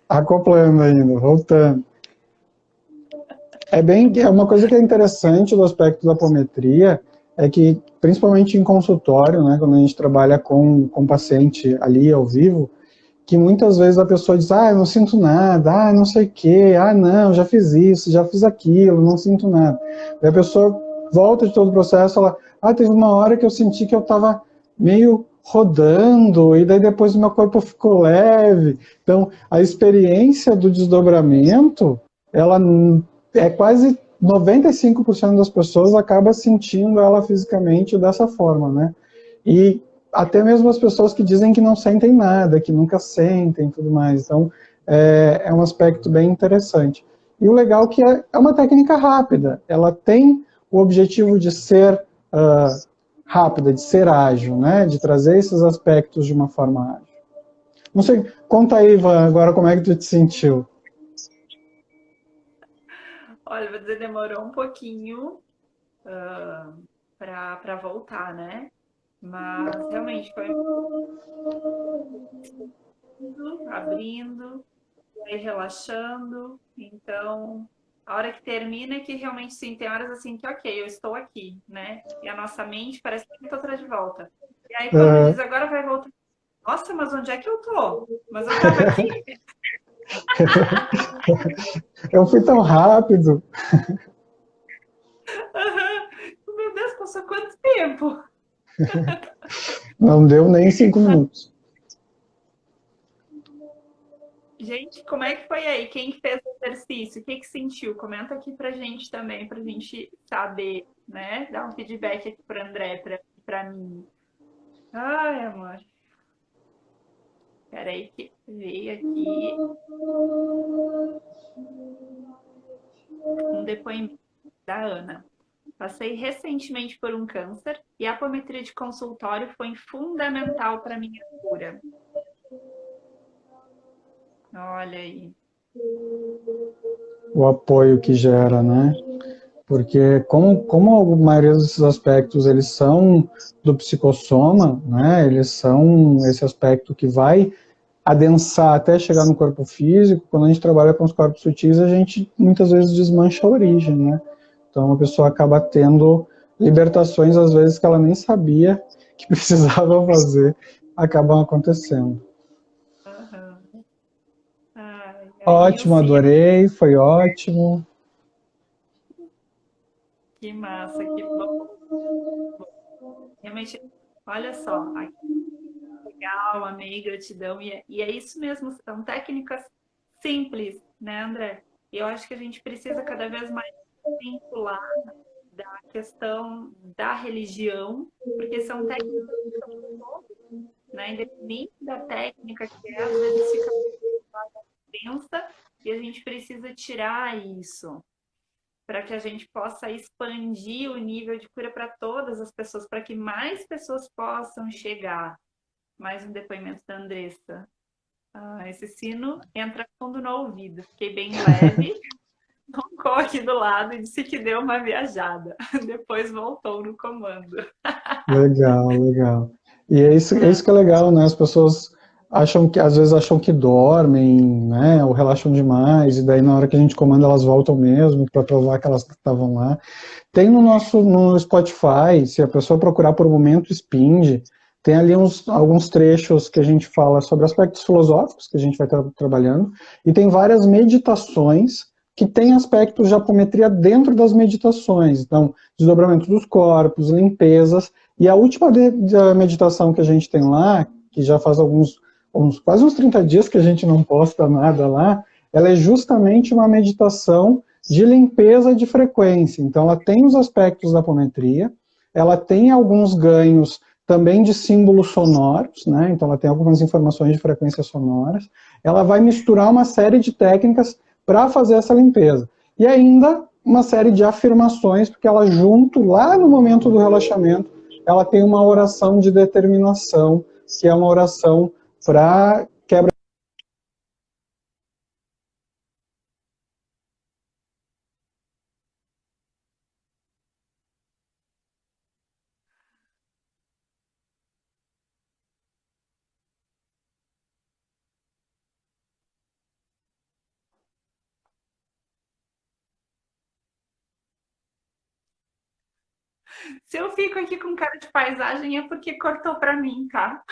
B: Acoplando ainda, voltando. É uma coisa que é interessante do aspecto da apometria, é que, principalmente em consultório, né, quando a gente trabalha com paciente ali ao vivo, que muitas vezes a pessoa diz, eu não sinto nada, não sei o quê, não, já fiz isso, já fiz aquilo, não sinto nada. Daí a pessoa volta de todo o processo, ela, teve uma hora que eu senti que eu estava meio rodando, e daí depois o meu corpo ficou leve. Então, a experiência do desdobramento, ela é quase 95% das pessoas acaba sentindo ela fisicamente dessa forma, né? E até mesmo as pessoas que dizem que não sentem nada, que nunca sentem e tudo mais. Então, é um aspecto bem interessante. E o legal é que é uma técnica rápida. Ela tem o objetivo de ser rápida, de ser ágil, né? De trazer esses aspectos de uma forma ágil. Não sei, conta aí, Ivan, agora como é que tu te sentiu?
A: Olha, vou dizer, demorou um pouquinho para voltar, né? Mas realmente foi abrindo, e aí relaxando. Então, a hora que termina é que realmente sim, tem horas assim que, ok, eu estou aqui, né? E a nossa mente parece que eu tô de volta. E aí, quando diz agora vai voltar, nossa, mas onde é que eu tô? Mas eu tava aqui.
B: Eu fui tão rápido.
A: Meu Deus, passou quanto tempo?
B: Não deu nem 5 minutos.
A: Gente, como é que foi aí? Quem fez o exercício? O que sentiu? Comenta aqui pra gente também, pra gente saber, né? Dar um feedback aqui pro André, pra mim. Ai, amor. Peraí que veio aqui um depoimento da Ana. Passei recentemente por um câncer e a apometria de consultório foi fundamental para minha cura. Olha aí.
B: O apoio que gera, né? Porque como a maioria desses aspectos, eles são do psicossoma, né? Eles são esse aspecto que vai adensar até chegar no corpo físico. Quando a gente trabalha com os corpos sutis, a gente muitas vezes desmancha a origem, né? Então a pessoa acaba tendo libertações, às vezes, que ela nem sabia que precisava fazer, acabam acontecendo.
A: Uhum. Ai,
B: Ótimo, adorei, foi ótimo.
A: Que massa, que bom. Realmente, olha só, legal, amei, gratidão. E é isso mesmo, são técnicas simples, né, André? E eu acho que a gente precisa cada vez mais vincular da questão da religião, porque são técnicas que são todos, né? Independente da técnica que é, às vezes fica densa e a gente precisa tirar isso para que a gente possa expandir o nível de cura para todas as pessoas, para que mais pessoas possam chegar. Mais um depoimento da Andressa. Esse sino entra fundo no ouvido. Fiquei bem leve, roncou aqui do lado e disse que deu uma viajada. Depois voltou no comando.
B: Legal, legal. E é isso que é legal, né? As pessoas às vezes acham que dormem, né? Ou relaxam demais, e daí na hora que a gente comanda elas voltam mesmo para provar que elas estavam lá. Tem no Spotify, se a pessoa procurar por Momento Spind, tem ali alguns trechos que a gente fala sobre aspectos filosóficos que a gente vai estar trabalhando, e tem várias meditações que tem aspectos de apometria dentro das meditações. Então, desdobramento dos corpos, limpezas. E a última meditação que a gente tem lá, que já faz quase uns 30 dias que a gente não posta nada lá, ela é justamente uma meditação de limpeza de frequência. Então, ela tem os aspectos da apometria, ela tem alguns ganhos também de símbolos sonoros, né? Então ela tem algumas informações de frequências sonoras, ela vai misturar uma série de técnicas para fazer essa limpeza. E ainda uma série de afirmações, porque ela junto, lá no momento do relaxamento, ela tem uma oração de determinação, que é uma oração para quebra.
A: Se eu fico aqui com cara de paisagem é porque cortou para mim, tá?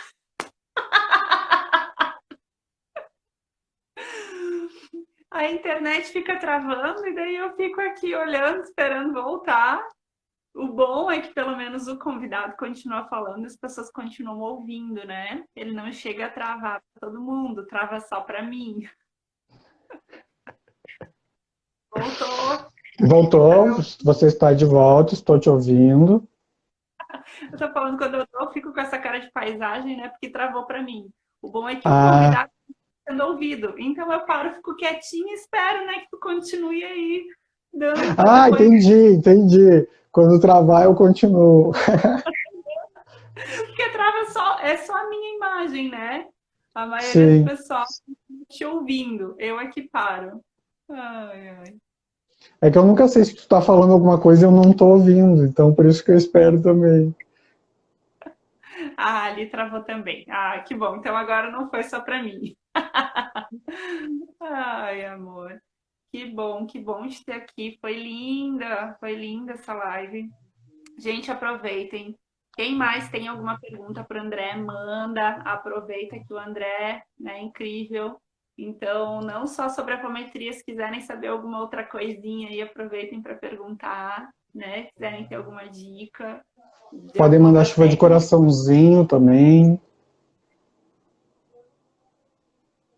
A: A internet fica travando e daí eu fico aqui olhando, esperando voltar. O bom é que pelo menos o convidado continua falando e as pessoas continuam ouvindo, né? Ele não chega a travar para todo mundo, trava só para mim. Voltou.
B: Voltou, você está de volta, estou te ouvindo.
A: Eu tô falando quando eu fico com essa cara de paisagem, né? Porque travou para mim. O bom é que o convidado está sendo ouvido. Então eu paro, fico quietinha e espero, né? Que tu continue aí dando.
B: Entendi. Quando travar, eu continuo.
A: Porque trava só, é só a minha imagem, né? A maioria
B: Sim.
A: do pessoal te ouvindo. Eu aqui paro. Ai, ai.
B: É que eu nunca sei se tu está falando alguma coisa e eu não estou ouvindo, então por isso que eu espero também.
A: Ah, ali travou também. Ah, que bom. Então agora não foi só para mim. Ai, amor. Que bom te ter aqui. Foi linda essa live. Gente, aproveitem. Quem mais tem alguma pergunta para o André, manda. Aproveita que o André é incrível. Então, não só sobre a apometria, se quiserem saber alguma outra coisinha aí, aproveitem para perguntar, né? Se quiserem ter alguma dica.
B: Podem mandar chuva de coraçãozinho também.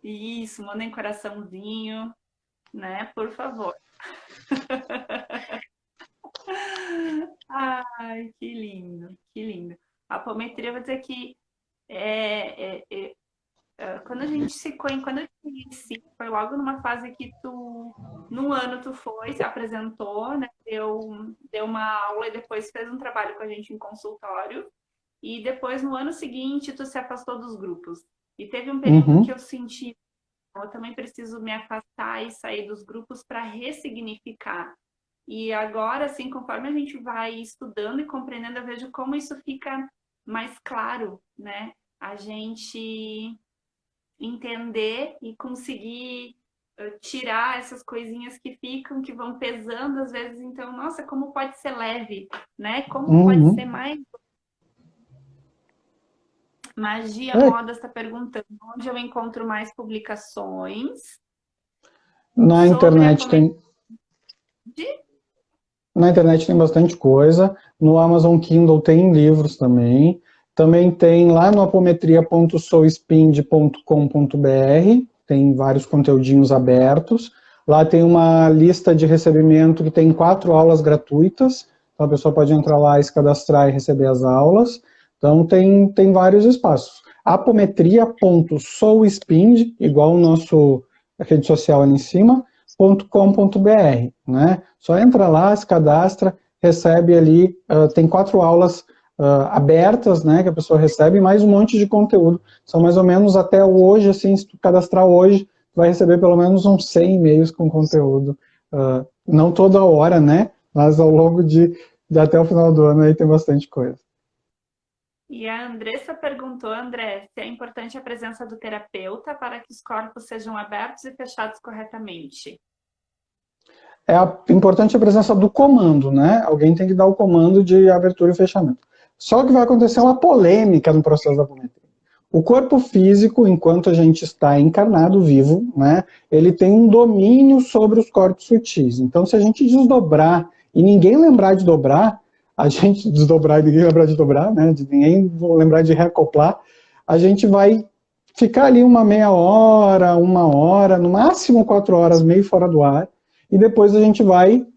A: Isso, mandem coraçãozinho, né? Por favor. Ai, que lindo, que lindo. A apometria, eu vou dizer que quando a gente quando eu te conheci, foi logo numa fase que num ano tu se apresentou, né? Deu uma aula e depois fez um trabalho com a gente em consultório. E depois, no ano seguinte, tu se afastou dos grupos. E teve um período que eu senti, eu também preciso me afastar e sair dos grupos para ressignificar. E agora, assim, conforme a gente vai estudando e compreendendo, eu vejo como isso fica mais claro, né? A gente entender e conseguir tirar essas coisinhas que ficam, que vão pesando às vezes. Então, nossa, como pode ser leve, né? Como pode ser mais... Magia Moda está perguntando onde eu encontro mais publicações.
B: Na internet tem bastante coisa. No Amazon Kindle tem livros também. Também tem lá no apometria.souspind.com.br, tem vários conteúdinhos abertos. Lá tem uma lista de recebimento que tem 4 aulas gratuitas. Então a pessoa pode entrar lá e se cadastrar e receber as aulas. Então tem vários espaços. apometria.souspind, igual o nosso rede social ali em cima, .com.br, né? Só entra lá, se cadastra, recebe ali, tem 4 aulas abertas, né, que a pessoa recebe, mais um monte de conteúdo. São mais ou menos até hoje, assim, se tu cadastrar hoje, vai receber pelo menos uns 100 e-mails com conteúdo. Não toda hora, né, mas ao longo de até o final do ano aí tem bastante coisa.
A: E a Andressa perguntou, André, se é importante a presença do terapeuta para que os corpos sejam abertos e fechados corretamente.
B: É importante a presença do comando, né? Alguém tem que dar o comando de abertura e fechamento. Só que vai acontecer uma polêmica no processo da apometria. O corpo físico, enquanto a gente está encarnado, vivo, né, ele tem um domínio sobre os corpos sutis. Então, se a gente desdobrar e ninguém lembrar de dobrar, a gente desdobrar e ninguém lembrar de dobrar, né, de ninguém lembrar de reacoplar, a gente vai ficar ali uma meia hora, 1 hora, no máximo 4 horas, meio fora do ar, e depois a gente vai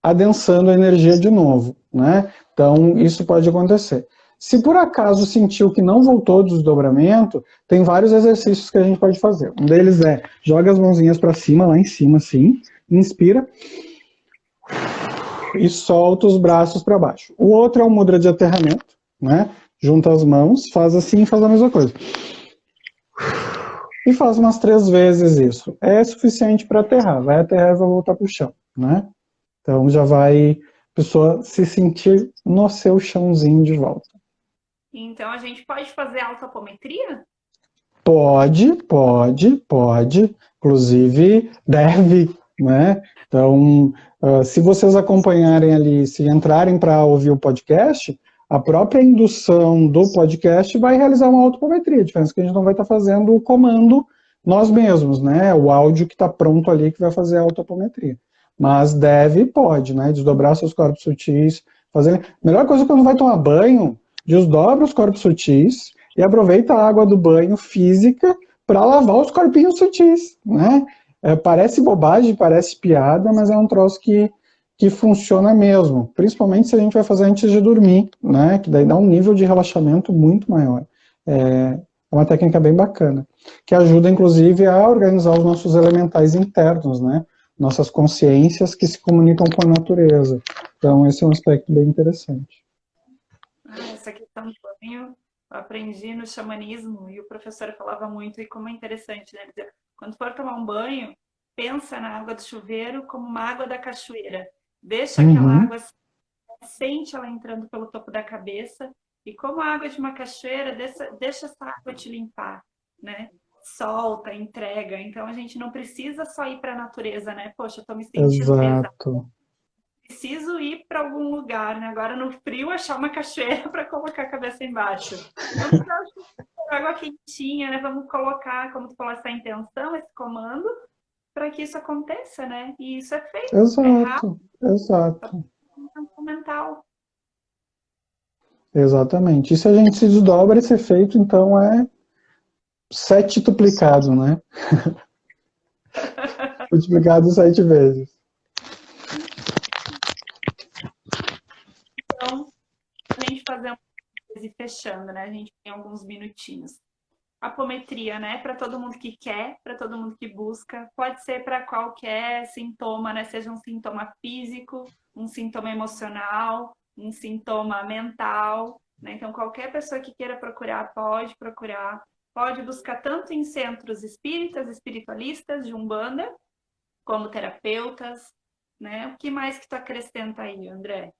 B: adensando a energia de novo, né? Então, isso pode acontecer. Se por acaso sentiu que não voltou do desdobramento, tem vários exercícios que a gente pode fazer. Um deles é, joga as mãozinhas para cima, lá em cima, assim, inspira, e solta os braços para baixo. O outro é o mudra de aterramento, né? Junta as mãos, faz assim e faz a mesma coisa. E faz umas 3 vezes isso. É suficiente para aterrar. Vai aterrar e vai voltar para o chão, né? Então já vai a pessoa se sentir no seu chãozinho de volta.
A: Então a gente pode fazer autoapometria?
B: Pode. Inclusive, deve, né? Então, se vocês acompanharem ali, se entrarem para ouvir o podcast, a própria indução do podcast vai realizar uma autopometria. A diferença é que a gente não vai estar fazendo o comando nós mesmos, né? O áudio que está pronto ali que vai fazer a autopometria. Mas deve e pode, né? Desdobrar seus corpos sutis. Fazer... Melhor coisa é quando vai tomar banho, desdobra os corpos sutis e aproveita a água do banho física para lavar os corpinhos sutis, né? Parece bobagem, parece piada, mas é um troço que funciona mesmo, principalmente se a gente vai fazer antes de dormir, né? Que daí dá um nível de relaxamento muito maior. É uma técnica bem bacana, que ajuda, inclusive, a organizar os nossos elementais internos, né? Nossas consciências que se comunicam com a natureza. Então, esse é um aspecto bem interessante.
A: Essa questão do banho, eu aprendi no xamanismo e o professor falava muito, e como é interessante, né? Ele dizia, quando for tomar um banho, pensa na água do chuveiro como uma água da cachoeira. Deixa aquela água, sente ela entrando pelo topo da cabeça, e como a água de uma cachoeira, deixa essa água te limpar, né? Solta, entrega. Então a gente não precisa só ir para a natureza, né? Poxa, eu tô me sentindo pesado. Preciso ir para algum lugar, né? Agora no frio achar uma cachoeira para colocar a cabeça embaixo. Não precisa água quentinha, né? Vamos colocar, como tu falou, essa intenção, esse comando, para que isso aconteça, né? E isso é feito.
B: Exato.
A: Mental.
B: Exatamente. E se a gente se desdobra, esse efeito, então, é 7-tuplicado, né? Multiplicado 7 vezes.
A: Então, a gente fazer e fechando, né? A gente tem alguns minutinhos. Apometria, né? Para todo mundo que quer, para todo mundo que busca, pode ser para qualquer sintoma, né? Seja um sintoma físico, um sintoma emocional, um sintoma mental, né? Então, qualquer pessoa que queira procurar, pode buscar tanto em centros espíritas, espiritualistas, de Umbanda, como terapeutas, né? O que mais que tu acrescenta aí, André?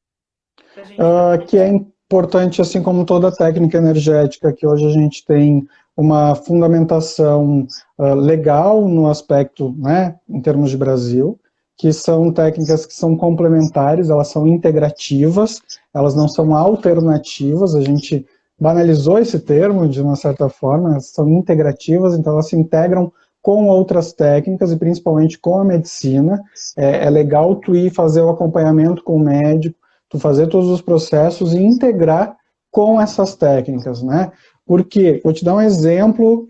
B: Que é importante, assim como toda técnica energética, que hoje a gente tem uma fundamentação legal no aspecto, né, em termos de Brasil, que são técnicas que são complementares, elas são integrativas, elas não são alternativas, a gente banalizou esse termo de uma certa forma, elas são integrativas, então elas se integram com outras técnicas e principalmente com a medicina. É legal tu ir fazer o acompanhamento com o médico, tu fazer todos os processos e integrar com essas técnicas, né? Porque, vou te dar um exemplo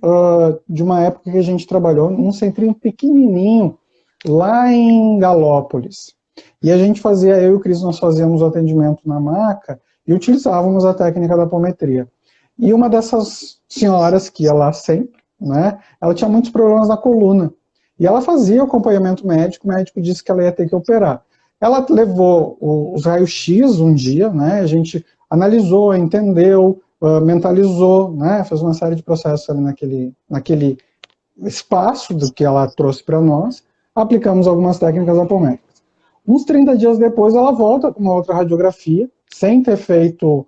B: de uma época que a gente trabalhou num centrinho pequenininho, lá em Galópolis. E a gente fazia, eu e o Cris, nós fazíamos o atendimento na maca e utilizávamos a técnica da apometria. E uma dessas senhoras que ia lá sempre, né, ela tinha muitos problemas na coluna. E ela fazia o acompanhamento médico, o médico disse que ela ia ter que operar. Ela levou os raios-x um dia, né, a gente analisou, entendeu, mentalizou, né, fez uma série de processos ali naquele espaço do que ela trouxe para nós, aplicamos algumas técnicas apométricas. Uns 30 dias depois ela volta com uma outra radiografia, sem ter feito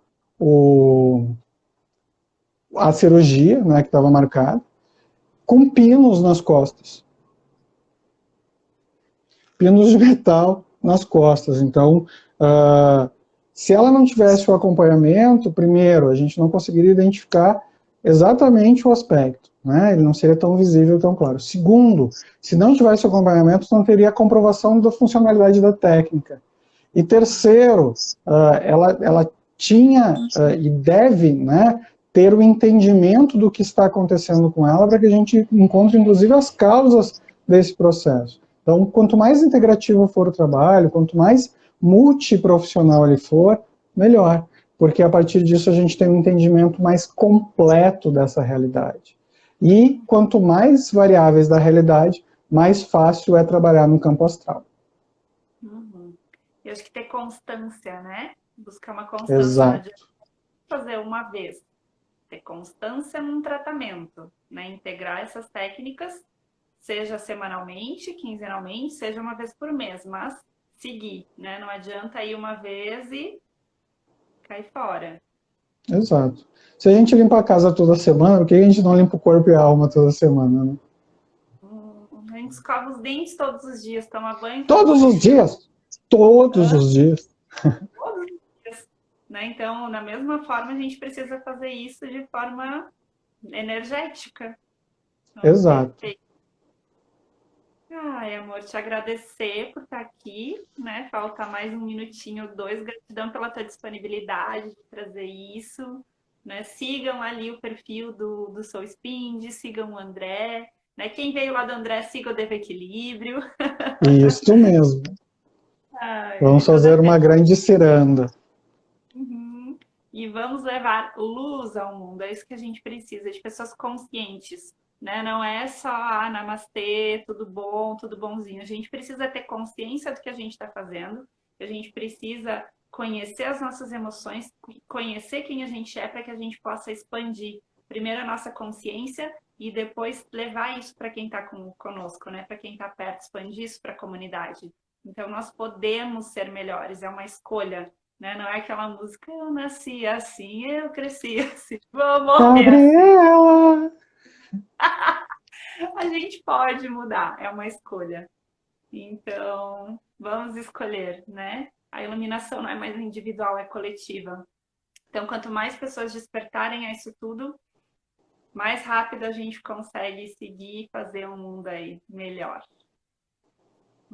B: a cirurgia, né, que estava marcada, com pinos nas costas. Pinos de metal nas costas. Então, se ela não tivesse o acompanhamento, primeiro, a gente não conseguiria identificar exatamente o aspecto, né? Ele não seria tão visível, tão claro. Segundo, se não tivesse acompanhamento, não teria comprovação da funcionalidade da técnica. E terceiro, ela tinha e deve, né, ter o entendimento do que está acontecendo com ela para que a gente encontre, inclusive, as causas desse processo. Então, quanto mais integrativo for o trabalho, quanto mais multiprofissional ele for, melhor, porque a partir disso a gente tem um entendimento mais completo dessa realidade. E quanto mais variáveis da realidade, mais fácil é trabalhar no campo astral.
A: Uhum. Eu acho que ter constância, né? Buscar uma constância, não adianta
B: Exato.
A: fazer uma vez. Ter constância num tratamento, né? Integrar essas técnicas, seja semanalmente, quinzenalmente, seja uma vez por mês, mas seguir, né? Não adianta ir uma vez e cair fora.
B: Exato. Se a gente limpa a casa toda semana, por que a gente não limpa o corpo e a alma toda semana, né?
A: A gente escova os dentes todos os dias, toma banho todos
B: Todos
A: os
B: os
A: dias,
B: dias. Todos os dias.
A: todos os dias, né? Então, da mesma forma, a gente precisa fazer isso de forma energética. Então,
B: Exato.
A: perfeito. Ai, amor, te agradecer por estar aqui, né? Falta mais um minutinho, dois. Gratidão pela tua disponibilidade de trazer isso, né? Sigam ali o perfil do Soul Spind, sigam o André, né? Quem veio lá do André, siga o Deva Equilíbrio.
B: Isso mesmo. Vamos
A: Ai, toda
B: fazer uma grande ciranda.
A: Uhum. E vamos levar luz ao mundo. É isso que a gente precisa, de pessoas conscientes, né? Não é só namastê, tudo bom, tudo bonzinho. A gente precisa ter consciência do que a gente está fazendo. A gente precisa conhecer as nossas emoções, conhecer quem a gente é para que a gente possa expandir primeiro a nossa consciência e depois levar isso para quem está conosco, né? Para quem está perto, expandir isso para a comunidade. Então, nós podemos ser melhores, é uma escolha, né? Não é aquela música, eu nasci assim, eu cresci assim, vou morrer assim.
B: Gabriela!
A: A gente pode mudar, é uma escolha. Então, vamos escolher, né? A iluminação não é mais individual, é coletiva. Então, quanto mais pessoas despertarem a isso tudo, mais rápido a gente consegue seguir e fazer um mundo aí melhor.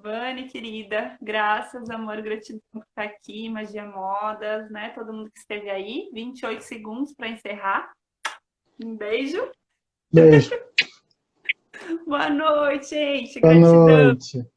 A: Vani, querida, graças, amor, gratidão por estar aqui, Magia Modas, né? Todo mundo que esteve aí, 28 segundos para encerrar. Um beijo.
B: Beijo.
A: Boa noite, gente.
B: Boa
A: Gratidão.
B: noite.